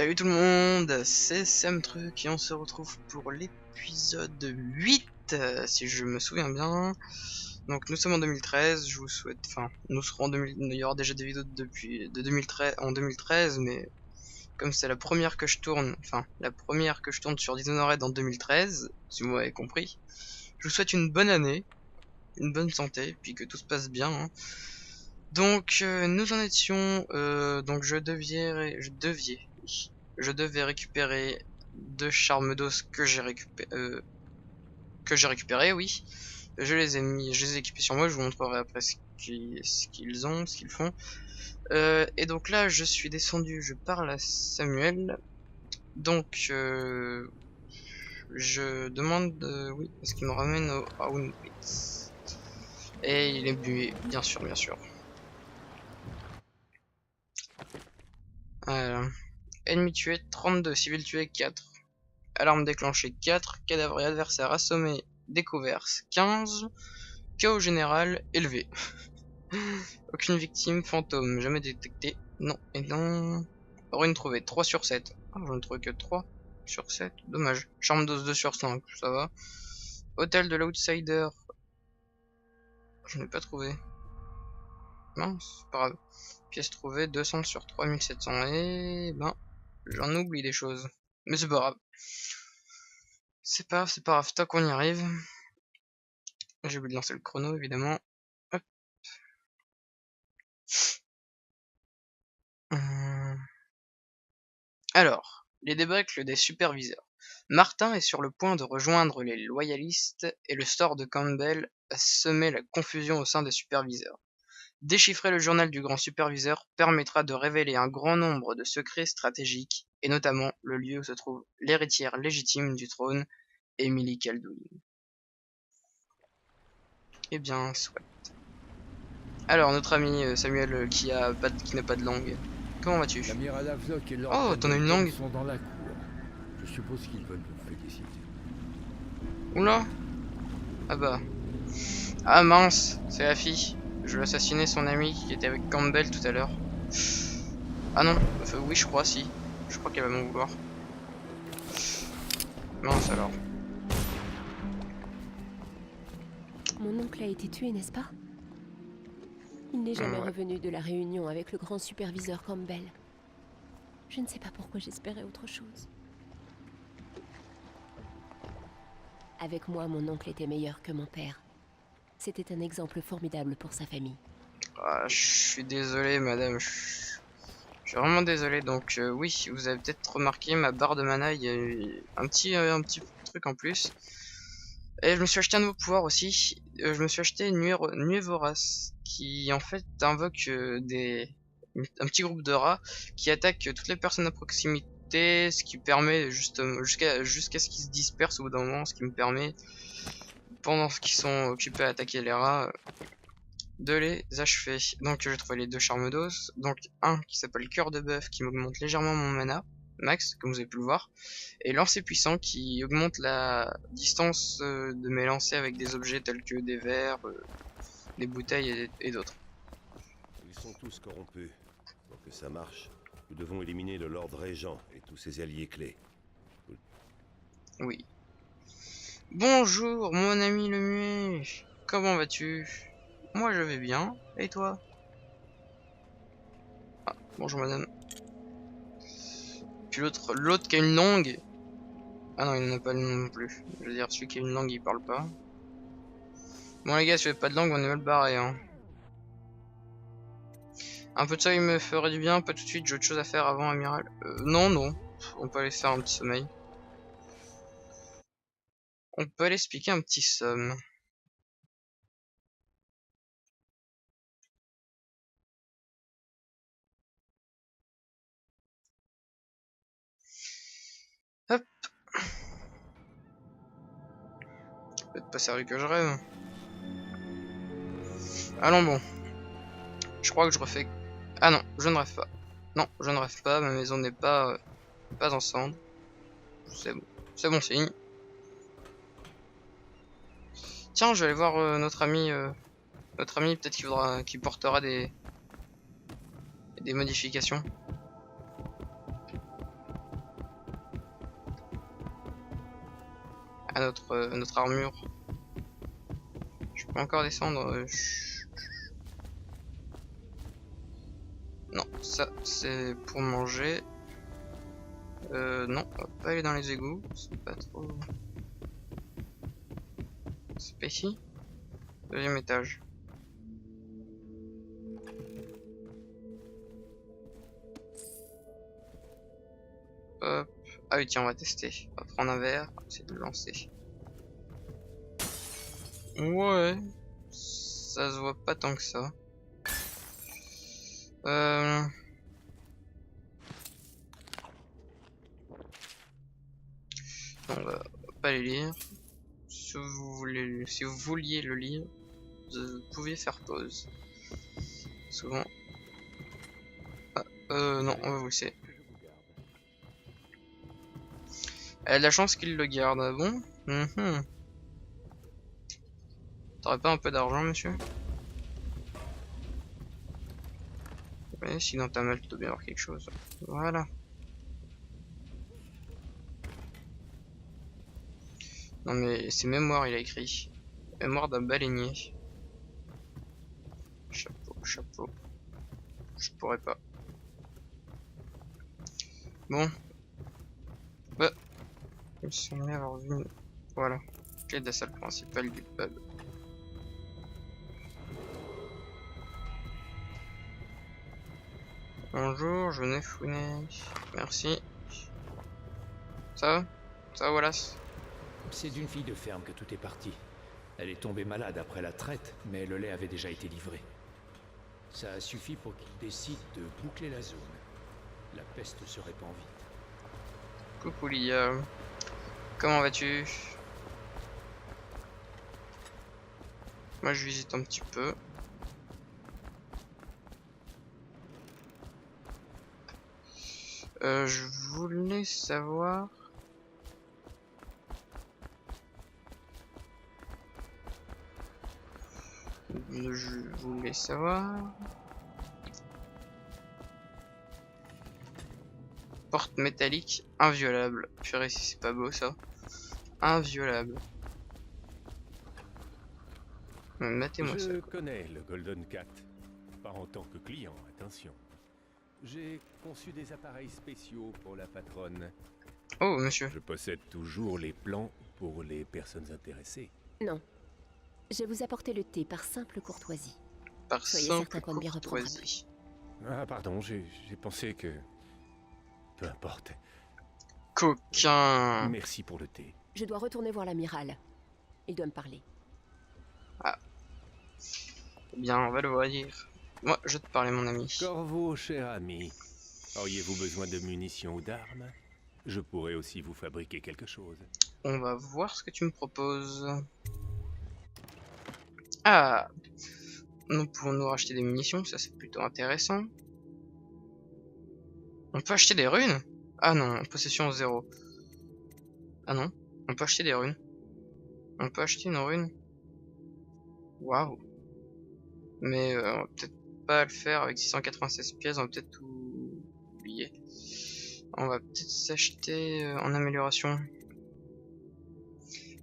Salut tout le monde, c'est Sam Truc et on se retrouve pour l'épisode 8, si je me souviens bien. Donc nous sommes en 2013, je vous souhaite, enfin nous serons en 2000, il y aura déjà des vidéos de 2013, en 2013, mais comme c'est la première que je tourne, sur Dishonored en 2013, si vous m'avez compris, je vous souhaite une bonne année, une bonne santé, puis que tout se passe bien, hein. Donc nous en étions, donc je devais récupérer 2 charmes d'os que j'ai récupéré, oui. Je les ai équipés sur moi, je vous montrerai après ce qu'ils font. Et donc là, je suis descendu, je parle à Samuel. Donc, je demande, oui, est-ce qu'il me ramène au Auschwitz. Et il est bien sûr, bien sûr. Voilà. Ennemi tué 32, civil tué 4. Alarme déclenchée 4, cadavre et adversaire assommé découvert 15, chaos général élevé. Aucune victime, fantôme, jamais détecté. Non, et non. Ruine trouvée, 3 sur 7. Ah, j'en ai trouvé que 3 sur 7, dommage. Charme d'os 2 sur 5, ça va. Hôtel de l'Outsider. Je n'ai pas trouvé. Mince, c'est pas grave. Pièce trouvée, 200 sur 3700. Et ben, j'en oublie des choses. Mais c'est pas grave. C'est pas grave, tant qu'on y arrive. J'ai oublié de lancer le chrono, évidemment. Hop. Alors, les débâcles des superviseurs. Martin est sur le point de rejoindre les loyalistes et le sort de Campbell a semé la confusion au sein des superviseurs. Déchiffrer le journal du grand superviseur permettra de révéler un grand nombre de secrets stratégiques, et notamment le lieu où se trouve l'héritière légitime du trône, Emily Kaldwin. Eh bien, soit. Alors, notre ami Samuel qui n'a pas de langue. Comment vas-tu? L'amiral Havelock et Lord Oh, t'en as une Pendleton langue? sont dans la cour. Je suppose qu'ils veulent vous féliciter. Oula. Ah bah. Ah mince, c'est la fille. Je vais assassiner son ami qui était avec Campbell tout à l'heure. Ah non, enfin, oui je crois si. Je crois qu'elle va m'en vouloir. Mince alors. Mon oncle a été tué, n'est-ce pas? Il n'est jamais Ouais. revenu de la réunion avec le grand superviseur Campbell. Je ne sais pas pourquoi j'espérais autre chose. Avec moi, mon oncle était meilleur que mon père. C'était un exemple formidable pour sa famille. Ah, je suis désolé madame. Je suis vraiment désolé. Donc oui, vous avez peut-être remarqué ma barre de mana, il y a eu un petit truc en plus. Et je me suis acheté un nouveau pouvoir aussi. Je me suis acheté Nuée Vorace, qui en fait invoque un petit groupe de rats qui attaquent toutes les personnes à proximité, ce qui permet justement jusqu'à ce qu'ils se dispersent au bout d'un moment, ce qui me permet, pendant qu'ils sont occupés à attaquer les rats, de les achever. Donc j'ai trouvé les 2 charmes d'os, donc un qui s'appelle Cœur de Bœuf qui m'augmente légèrement mon mana max, comme vous avez pu le voir, et lancer puissant qui augmente la distance de mes lancers avec des objets tels que des verres, des bouteilles et d'autres. Ils sont tous corrompus. Pour que ça marche, nous devons éliminer le Lord Régent et tous ses alliés clés. Oui. Bonjour mon ami le muet. Comment vas-tu? Moi je vais bien. Et toi? Ah, bonjour madame. Puis l'autre qui a une langue. Ah non, il n'en a pas une non plus. Je veux dire, celui qui a une langue, il parle pas. Bon les gars, si vous avez pas de langue, on est mal barré, hein. Un peu de ça, il me ferait du bien. Pas tout de suite, j'ai autre chose à faire avant, amiral. Non. On peut aller faire un petit sommeil. On peut aller se piquer un petit somme. Hop. Peut-être pas sérieux que je rêve. Allons bon. Je crois que je refais... Ah non, je ne rêve pas. Non, je ne rêve pas. Ma maison n'est pas en cendre. C'est bon. C'est bon signe. Tiens, je vais aller voir notre ami. Peut-être qu'il portera des modifications. à notre armure. Je peux encore descendre. Non, ça c'est pour manger. Non, on va pas aller dans les égouts. C'est pas trop. C'est pas ici. Deuxième étage. Hop. Ah oui, tiens, on va tester. On va prendre un verre, on va essayer de le lancer. Ouais, ça se voit pas tant que ça. On va pas les lire. Si vous vouliez le lire, vous pouviez faire pause. Souvent. Ah, non, on va vous laisser. Elle a de la chance qu'il le garde, ah bon? T'aurais pas un peu d'argent, monsieur? Ouais, si dans ta malle, tu dois bien avoir quelque chose. Voilà. Non mais c'est mémoire, il a écrit. Mémoire d'un baleinier. Chapeau, chapeau. Je pourrais pas. Bon. Bah. Il me semblait avoir vu. Voilà. Clé de la salle principale du pub. Bonjour, je venais fouiner. Merci. Ça va? Ça va, Wallace? C'est d'une fille de ferme que tout est parti. Elle est tombée malade après la traite, mais le lait avait déjà été livré. Ça a suffi pour qu'il décide de boucler la zone. La peste se répand vite. Coucou Lia. Comment vas-tu? Moi je visite un petit peu. Je voulais savoir... Porte métallique inviolable. Purée, si c'est pas beau ça. Inviolable. Mettez-moi ça. Je connais le Golden Cat. Pas en tant que client, attention. J'ai conçu des appareils spéciaux pour la patronne. Oh, monsieur. Je possède toujours les plans pour les personnes intéressées. Non. Je vous apportais le thé par simple courtoisie. Par Soyez simple certain qu'on ne m'y reprendra courtoisie. Ah, pardon, j'ai pensé que... Peu importe. Coquin. Merci pour le thé. Je dois retourner voir l'amiral. Il doit me parler. Eh bien, on va le voir dire. Moi, je te parlais, mon ami. Corvo, cher ami. Auriez-vous besoin de munitions ou d'armes? Je pourrais aussi vous fabriquer quelque chose. On va voir ce que tu me proposes. Ah, nous pouvons nous racheter des munitions, ça c'est plutôt intéressant. On peut acheter des runes? Ah non, possession 0. Ah non, on peut acheter des runes. On peut acheter une rune. Waouh. Mais on va peut-être pas le faire avec 696 pièces, on va peut-être tout oublier. On va peut-être s'acheter en amélioration.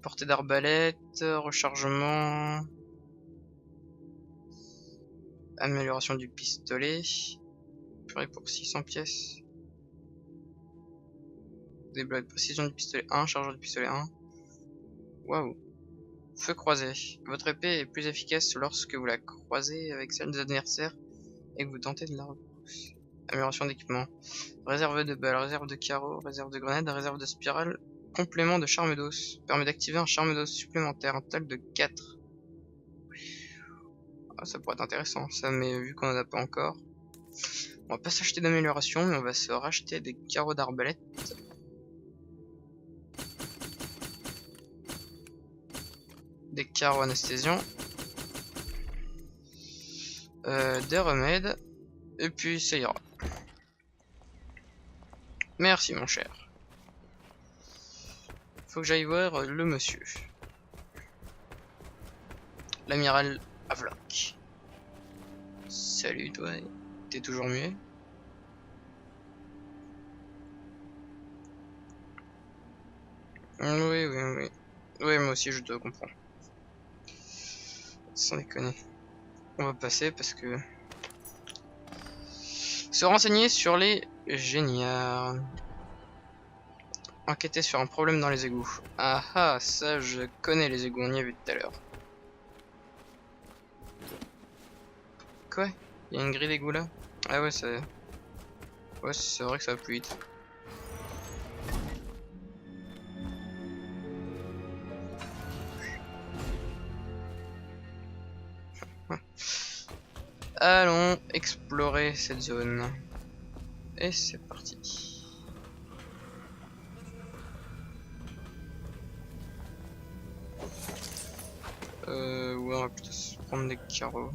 Portée d'arbalète, rechargement. Amélioration du pistolet. Purée pour 600 pièces. Débloque précision du pistolet 1, chargeur du pistolet 1. Waouh. Feu croisé. Votre épée est plus efficace lorsque vous la croisez avec celle des adversaires et que vous tentez de la repousser. Amélioration d'équipement. Réserve de balles, réserve de carreaux, réserve de grenades, réserve de spirales. Complément de charme d'os. Permet d'activer un charme d'os supplémentaire, un total de 4. Ah, ça pourrait être intéressant ça, mais vu qu'on en a pas encore. On va pas s'acheter d'amélioration, mais on va se racheter des carreaux d'arbalète. Des carreaux anesthésiants. Des remèdes. Et puis ça ira. Merci mon cher. Faut que j'aille voir le monsieur. L'amiral Havelock. Salut toi. T'es toujours muet? Oui, oui, oui. Ouais, moi aussi, je te comprends. Sans déconner. On va passer parce que... Se renseigner sur les géniards. Enquêter sur un problème dans les égouts. Ah ah, ça je connais les égouts, on y a vu tout à l'heure. Quoi? Il y a une grille d'égout là? Ah ouais, c'est... Ouais, c'est vrai que ça va plus vite. Allons explorer cette zone. Et c'est parti. Ouais, on va plutôt se prendre des carreaux.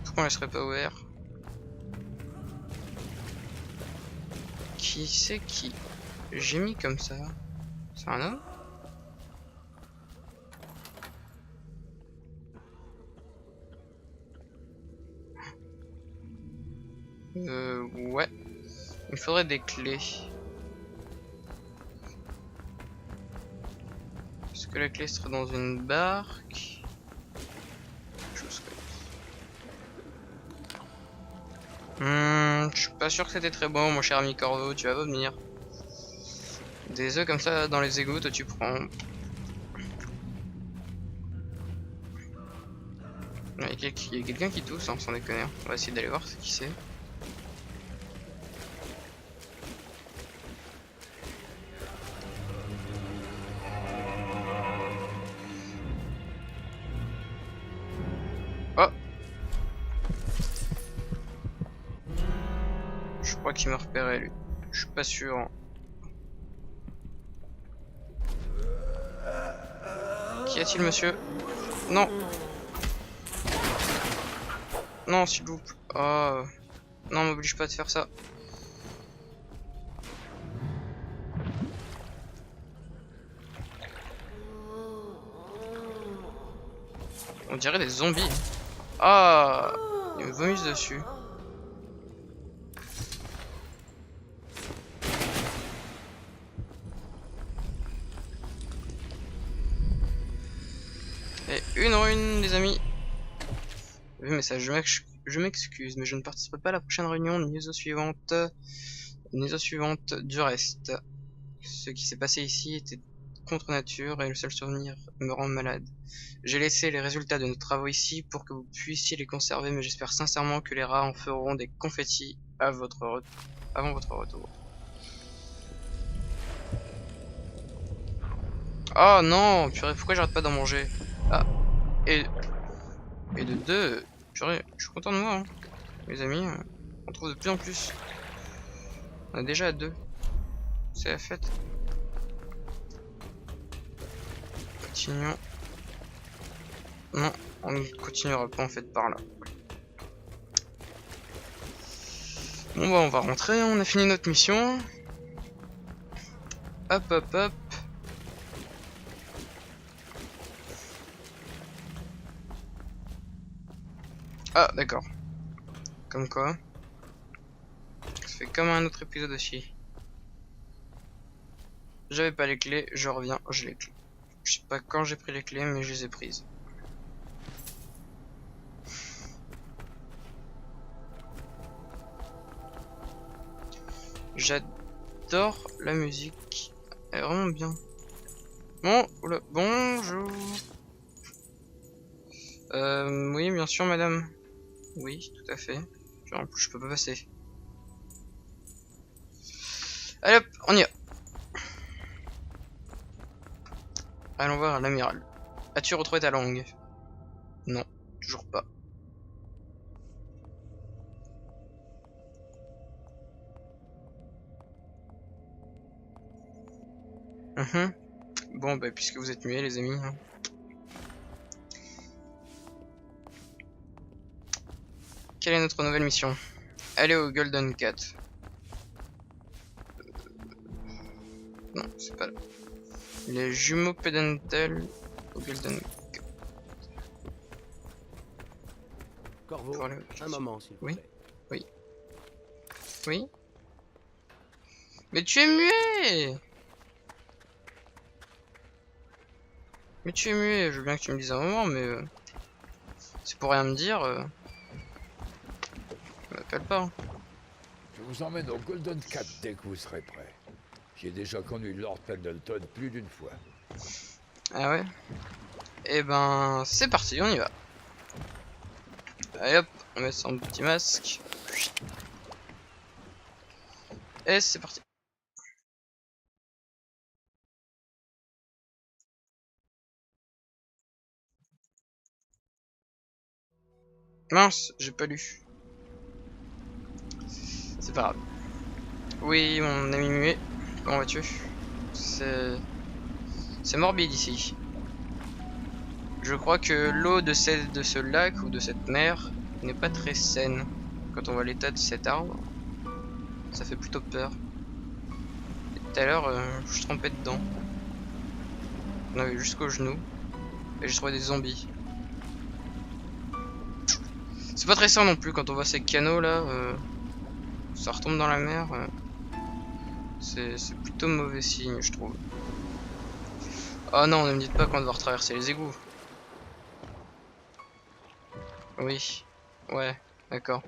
Pourquoi on laisserait pas ouvert? Qui c'est qui? J'ai mis comme ça. C'est un homme? Ouais. Il faudrait des clés. Est-ce que la clé serait dans une barque? Chose comme... je suis pas sûr que c'était très bon, mon cher ami Corvo, tu vas pas venir. Des œufs comme ça dans les égouts, toi tu prends. Il y a quelqu'un qui tousse, hein, sans déconner. On va essayer d'aller voir qui c'est. Oh! Je crois qu'il m'a repéré lui. Je suis pas sûr. Qu'y a-t-il, monsieur? Non! Non, s'il vous plaît. Oh. Non, m'oblige pas de faire ça. On dirait des zombies. Ah, ils me vomissent dessus. Et une rune, les amis. Oui, mais ça, je m'excuse, mais je ne participerai pas à la prochaine réunion ni aux suivantes du reste. Ce qui s'est passé ici était contre nature et le seul souvenir me rend malade. J'ai laissé les résultats de nos travaux ici pour que vous puissiez les conserver, mais j'espère sincèrement que les rats en feront des confettis avant votre retour. Oh non, purée, pourquoi j'arrête pas d'en manger? Ah, et de deux, purée, je suis content de moi, hein. Les amis, on trouve de plus en plus. On est déjà à 2. C'est la fête. Continuons. Non, on ne continuera pas en fait par là. Bon bah on va rentrer, on a fini notre mission. Hop hop hop. Ah d'accord. Comme quoi. Ça fait comme un autre épisode aussi. J'avais pas les clés, je reviens, j'ai les clés. Je sais pas quand j'ai pris les clés, mais je les ai prises. J'adore la musique. Elle est vraiment bien. Bon, oula, bonjour. Oui, bien sûr, madame. Oui, tout à fait. En plus, je peux pas passer. Allez hop, on y va. Allons voir l'amiral. As-tu retrouvé ta langue? Non, toujours pas. Bon, bah, puisque vous êtes muets, les amis. Hein. Quelle est notre nouvelle mission? Aller au Golden Cat. Non, c'est pas là. Les jumeaux pédentels au Golden Cat. Corvo, Pour le- un moment, s'il vous Oui. plaît. Oui. Mais tu es muet! Mais tu es muet, je veux bien que tu me dises un moment, mais c'est pour rien me dire. M'appelle pas. Hein. Je vous emmène au Golden Cat dès que vous serez prêt. J'ai déjà connu Lord Pendleton plus d'une fois. Ah ouais? Eh ben, c'est parti, on y va. Allez hop, on met son petit masque. Et c'est parti. Mince, j'ai pas lu. C'est pas grave. Oui, mon ami muet. Comment vas-tu? C'est morbide ici. Je crois que l'eau de ce lac ou de cette mer n'est pas très saine. Quand on voit l'état de cet arbre, ça fait plutôt peur. Et tout à l'heure, je trempais dedans. On avait jusqu'au genou. Et j'ai trouvé des zombies. C'est pas très sain non plus quand on voit ces canaux là. Ça retombe dans la mer. C'est plutôt mauvais signe, je trouve. Oh non, ne me dites pas qu'on va devoir traverser les égouts. Oui. Ouais, d'accord.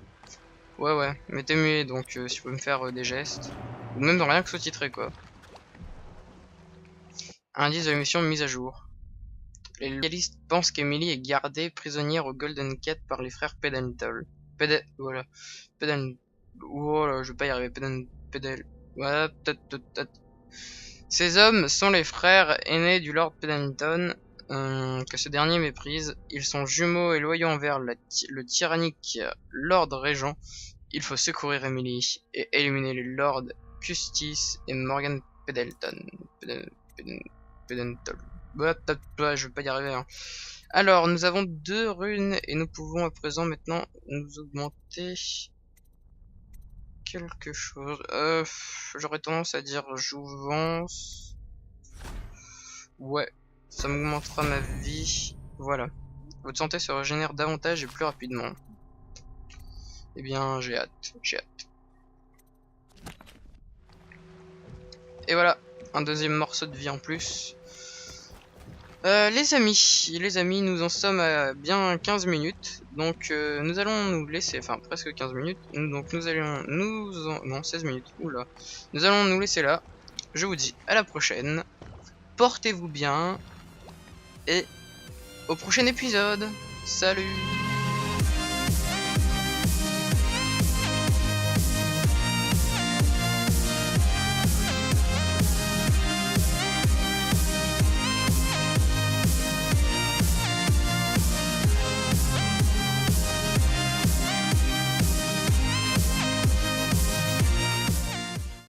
Ouais, mais t'es muet, donc si tu peux me faire des gestes. Ou même dans rien que sous-titré, quoi. Indice de la mission mise à jour. Les localistes pensent qu'Emily est gardée prisonnière au Golden Cat par les frères Pendleton. Voilà. Voilà, je vais pas y arriver. Voilà, peut-être. Ces hommes sont les frères aînés du Lord Pendleton, que ce dernier méprise. Ils sont jumeaux et loyaux envers le tyrannique Lord Régent. Il faut secourir Emily et éliminer les Lords Custis et Morgan Pendleton. Pendleton. Ouais, peut-être pas, je vais pas y arriver. Hein. Alors, nous avons 2 runes et nous pouvons à présent maintenant nous augmenter quelque chose. J'aurais tendance à dire jouvence. Ouais, ça m'augmentera ma vie. Voilà. Votre santé se régénère davantage et plus rapidement. Eh bien, j'ai hâte. Et voilà, un deuxième morceau de vie en plus. Les amis, nous en sommes à bien 15 minutes. Donc nous allons nous laisser, enfin presque 15 minutes. Donc nous allons non, 16 minutes. Oula. Nous allons nous laisser là. Je vous dis à la prochaine. Portez-vous bien et au prochain épisode. Salut.